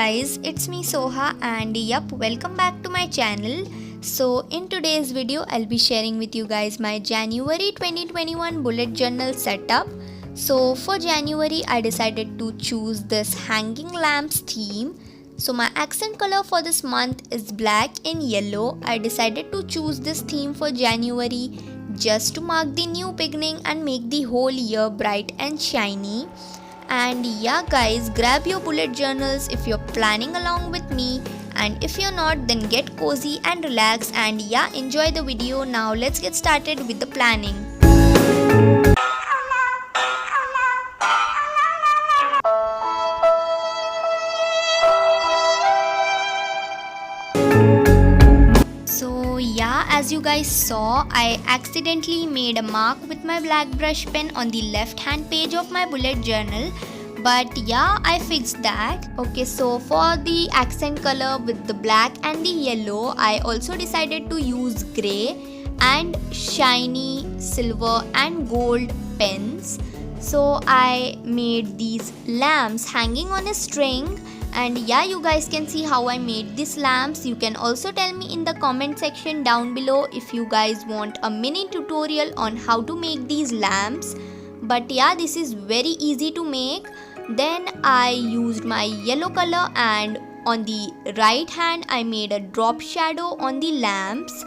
guys, it's me Soha and yup, welcome back to my channel. So in today's video I'll be sharing with you guys my January 2021 bullet journal setup. So for January I decided to choose this hanging lamps theme. So my accent color for this month is black and yellow. I decided to choose this theme for January just to mark the new beginning and make the whole year bright and shiny. And yeah guys, grab your bullet journals if you're planning along with me, and if you're not, then get cozy and relax and yeah, enjoy the video. Now let's get started with the planning. So yeah, as you guys saw, I accidentally made a mark with my black brush pen on the left hand page of my bullet journal, but yeah, I fixed that. Okay, so for the accent color with the black and the yellow, I also decided to use grey and shiny silver and gold pens. So I made these lamps hanging on a string. And yeah, you guys can see how I made these lamps. You can also tell me in the comment section down below if you guys want a mini tutorial on how to make these lamps. But yeah, this is very easy to make. Then I used my yellow color and on the right hand I made a drop shadow on the lamps.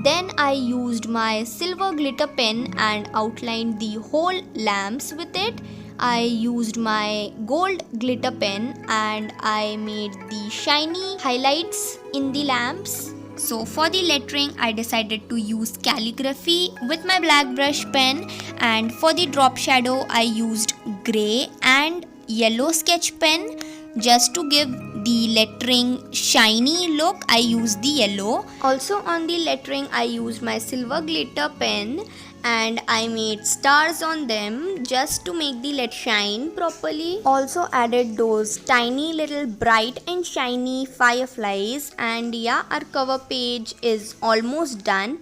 Then I used my silver glitter pen and outlined the whole lamps with it. I used my gold glitter pen and I made the shiny highlights in the lamps. So for the lettering I decided to use calligraphy with my black brush pen, and for the drop shadow I used grey and yellow sketch pen. Just to give the lettering shiny look, I used the yellow. Also on the lettering I used my silver glitter pen and I made stars on them just to make the letter shine properly. Also added those tiny little bright and shiny fireflies, and yeah, our cover page is almost done.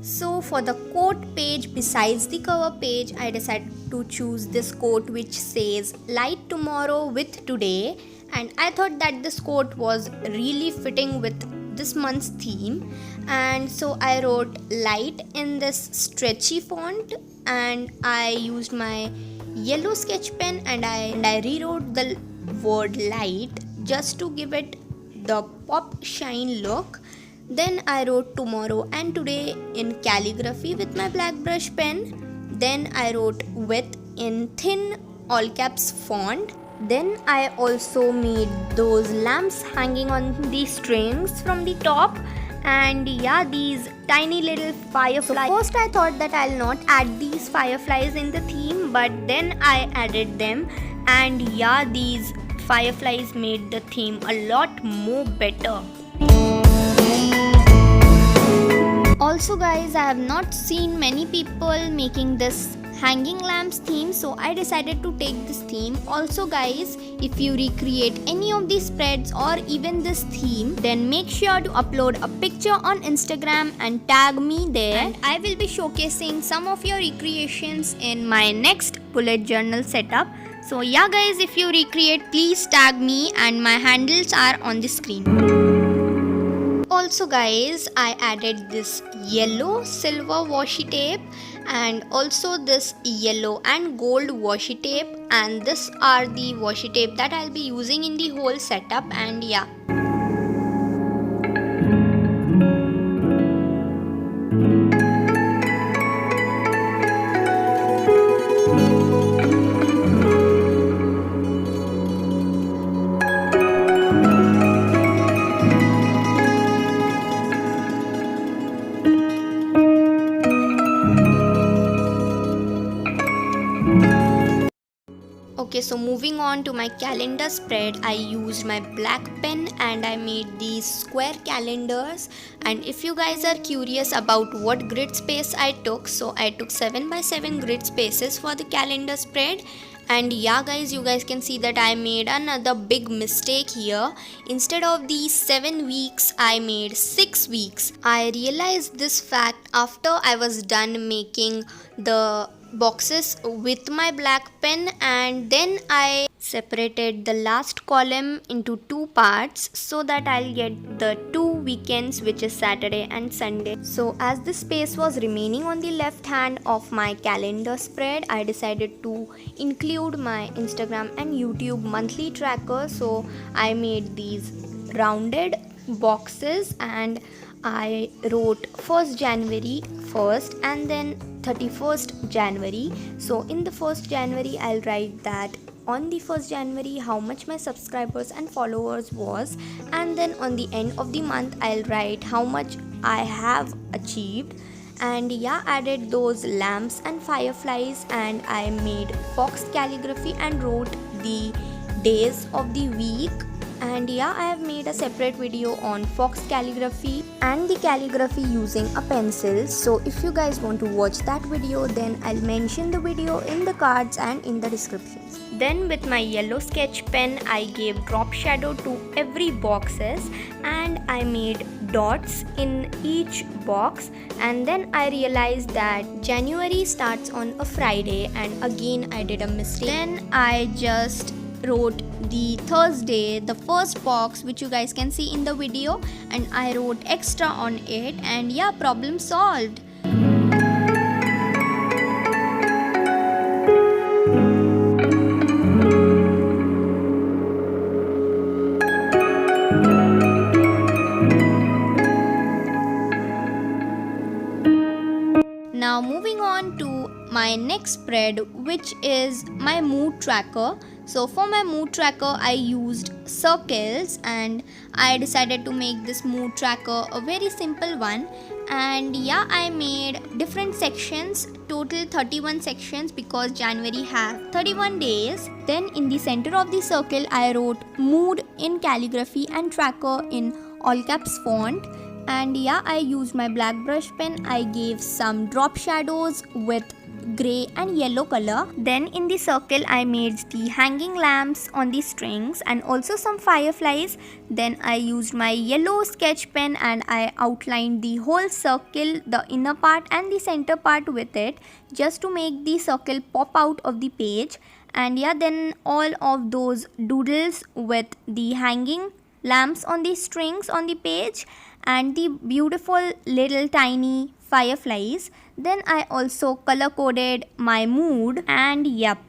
So for the quote page besides the cover page, I decided to choose this quote which says light tomorrow with today, and I thought that this quote was really fitting with this month's theme, and so I wrote light in this stretchy font, and I used my yellow sketch pen and I rewrote the word light just to give it the pop shine look. Then I wrote tomorrow and today in calligraphy with my black brush pen. Then I wrote with in thin all caps font. Then I also made those lamps hanging on the strings from the top, and yeah, these tiny little fireflies. So first I thought that I'll not add these fireflies in the theme, but then I added them, and yeah, these fireflies made the theme a lot more better. Also guys, I have not seen many people making this hanging lamps theme, so I decided to take this theme. Also guys, if you recreate any of these spreads or even this theme, then make sure to upload a picture on Instagram and tag me there, and I will be showcasing some of your recreations in my next bullet journal setup. So yeah guys, if you recreate, please tag me and my handles are on the screen. Also guys, I added this yellow silver washi tape and also this yellow and gold washi tape, and this are the washi tape that I'll be using in the whole setup, and yeah. Okay, so moving on to my calendar spread, I used my black pen and I made these square calendars. And if you guys are curious about what grid space I took, so I took 7x7 grid spaces for the calendar spread. And yeah guys, you guys can see that I made another big mistake here. Instead of these 7 weeks, I made 6 weeks. I realized this fact after I was done making the boxes with my black pen, and then I separated the last column into two parts so that I'll get the 2 weekends, which is Saturday and Sunday. So as the space was remaining on the left hand of my calendar spread, I decided to include my Instagram and YouTube monthly tracker. So I made these rounded boxes and I wrote 1st January first and then 31st January. So in the 1st January, I'll write that on the 1st January how much my subscribers and followers was, and then on the end of the month I'll write how much I have achieved. And yeah, added those lamps and fireflies, and I made fox calligraphy and wrote the days of the week. And yeah, I have made a separate video on fox calligraphy and the calligraphy using a pencil. So if you guys want to watch that video, then I'll mention the video in the cards and in the descriptions. Then with my yellow sketch pen, I gave drop shadow to every boxes and I made dots in each box. And then I realized that January starts on a Friday, and again I did a mistake. Then I just wrote the Thursday, the first box, which you guys can see in the video, and I wrote extra on it, and yeah, problem solved. Now moving on to my next spread, which is my mood tracker. So for my mood tracker, I used circles, and I decided to make this mood tracker a very simple one. And yeah, I made different sections, total 31 sections, because January has 31 days. Then in the center of the circle, I wrote mood in calligraphy and tracker in all caps font. And yeah, I used my black brush pen. I gave some drop shadows with grey and yellow color. Then in the circle, I made the hanging lamps on the strings and also some fireflies. Then I used my yellow sketch pen and I outlined the whole circle, the inner part and the center part with it, just to make the circle pop out of the page. And yeah, then all of those doodles with the hanging lamps on the strings on the page and the beautiful little tiny fireflies. Then I also color coded my mood, and yep.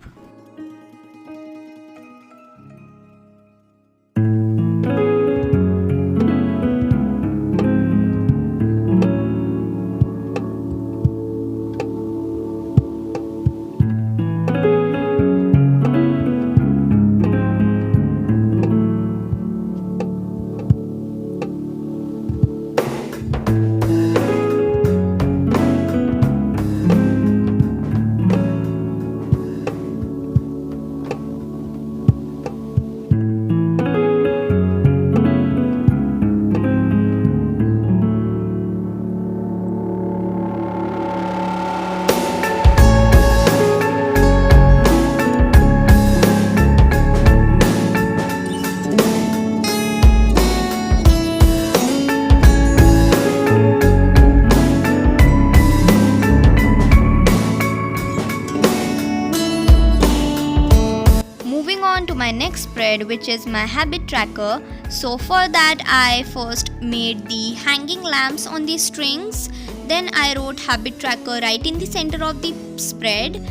To my next spread, which is my habit tracker. So for that, I first made the hanging lamps on the strings. Then I wrote habit tracker right in the center of the spread,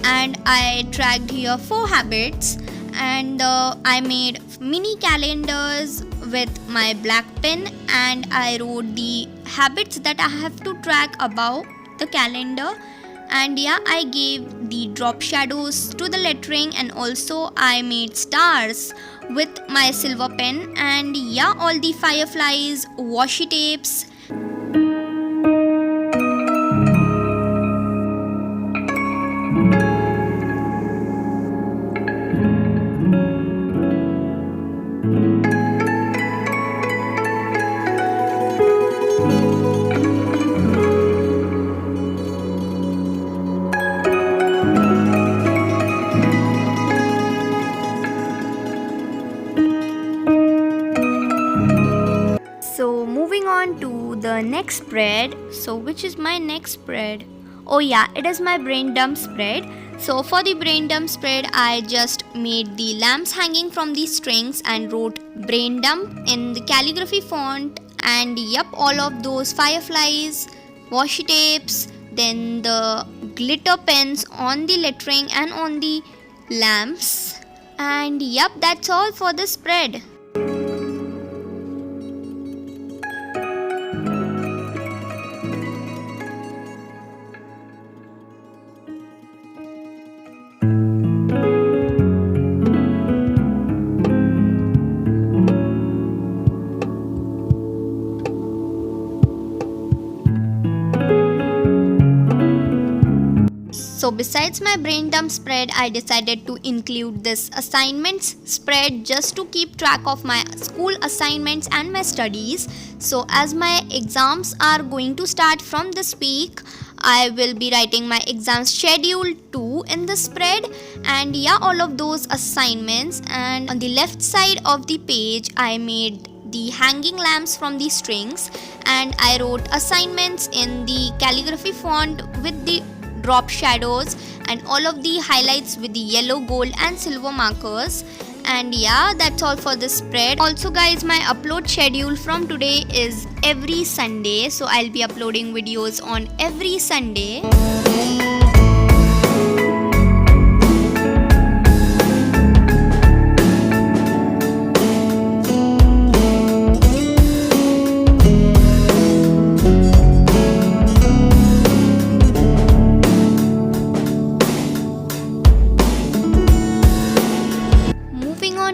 and I tracked here 4 habits. And I made mini calendars with my black pen, and I wrote the habits that I have to track above the calendar. And yeah, I gave the drop shadows to the lettering, and also I made stars with my silver pen, and yeah, all the fireflies, washi tapes. So moving on to the next spread. So which is my next spread? Oh yeah, it is my brain dump spread. So for the brain dump spread, I just made the lamps hanging from the strings and wrote brain dump in the calligraphy font, and yup, all of those fireflies, washi tapes, then the glitter pens on the lettering and on the lamps. And yup, that's all for the spread. So besides my brain dump spread, I decided to include this assignments spread just to keep track of my school assignments and my studies. So as my exams are going to start from this week, I will be writing my exam schedule too in the spread, and yeah, all of those assignments. And on the left side of the page, I made the hanging lamps from the strings, and I wrote assignments in the calligraphy font with the drop shadows and all of the highlights with the yellow, gold and silver markers. And yeah, that's all for this spread. Also guys, my upload schedule from today is every Sunday, so I'll be uploading videos on every Sunday.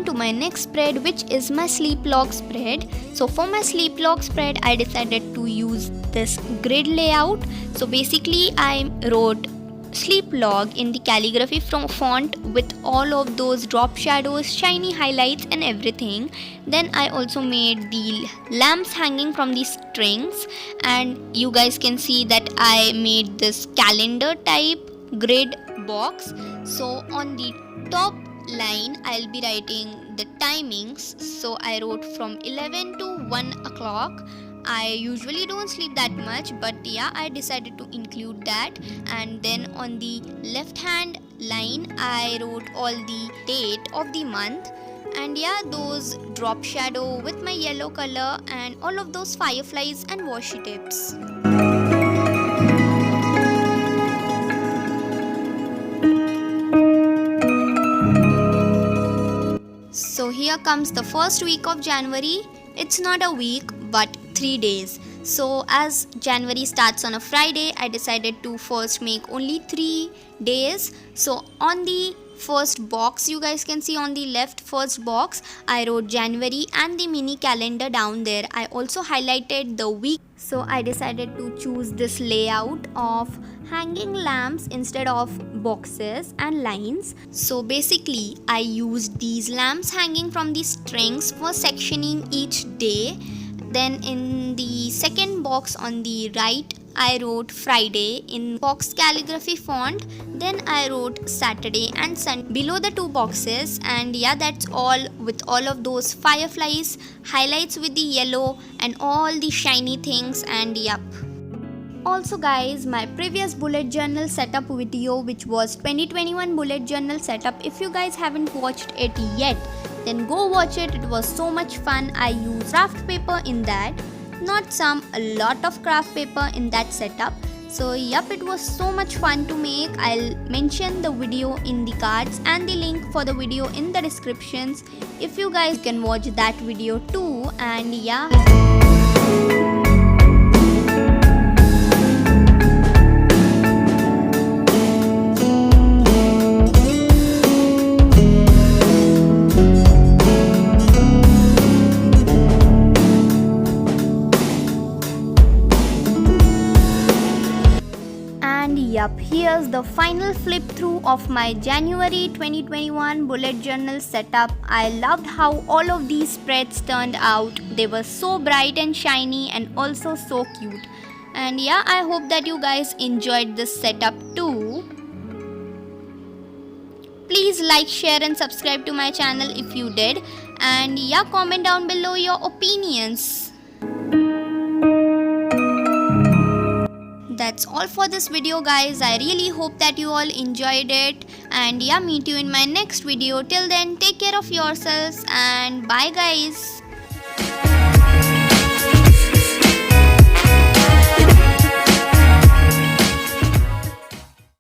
To my next spread, which is my sleep log spread. So for my sleep log spread, I decided to use this grid layout. So basically I wrote sleep log in the calligraphy font with all of those drop shadows, shiny highlights and everything. Then I also made the lamps hanging from the strings, and you guys can see that I made this calendar type grid box. So on the top line I'll be writing the timings. So I wrote from 11 to 1 o'clock. I usually don't sleep that much, but yeah, I decided to include that. And then on the left hand line I wrote all the date of the month, and yeah, those drop shadow with my yellow color and all of those fireflies and washi tips. So here comes the first week of January. It's not a week but 3 days. So as January starts on a Friday, I decided to first make only 3 days. So on the first box, you guys can see on the left first box, I wrote January and the mini calendar down there. I also highlighted the week. So I decided to choose this layout of hanging lamps instead of boxes and lines. So basically I used these lamps hanging from the strings for sectioning each day. Then in the second box on the right, I wrote Friday in box calligraphy font. Then I wrote Saturday and Sunday below the two boxes. And yeah, that's all with all of those fireflies, highlights with the yellow and all the shiny things. And yup. Also guys, my previous bullet journal setup video, which was 2021 bullet journal setup, if you guys haven't watched it yet, then go watch it. It was so much fun. I used craft paper in that. Not some, a lot of craft paper in that setup. So yup, it was so much fun to make. I'll mention the video in the cards and the link for the video in the descriptions. If you guys can watch that video too. And yeah. Yup, here's the final flip through of my January 2021 bullet journal setup. I loved how all of these spreads turned out. They were so bright and shiny and also so cute. And yeah, I hope that you guys enjoyed this setup too. Please like, share and subscribe to my channel if you did. And yeah, comment down below your opinions. that's all for this video guys. I really hope that you all enjoyed it, and yeah, meet you in my next video. Till then, take care of yourselves and bye guys.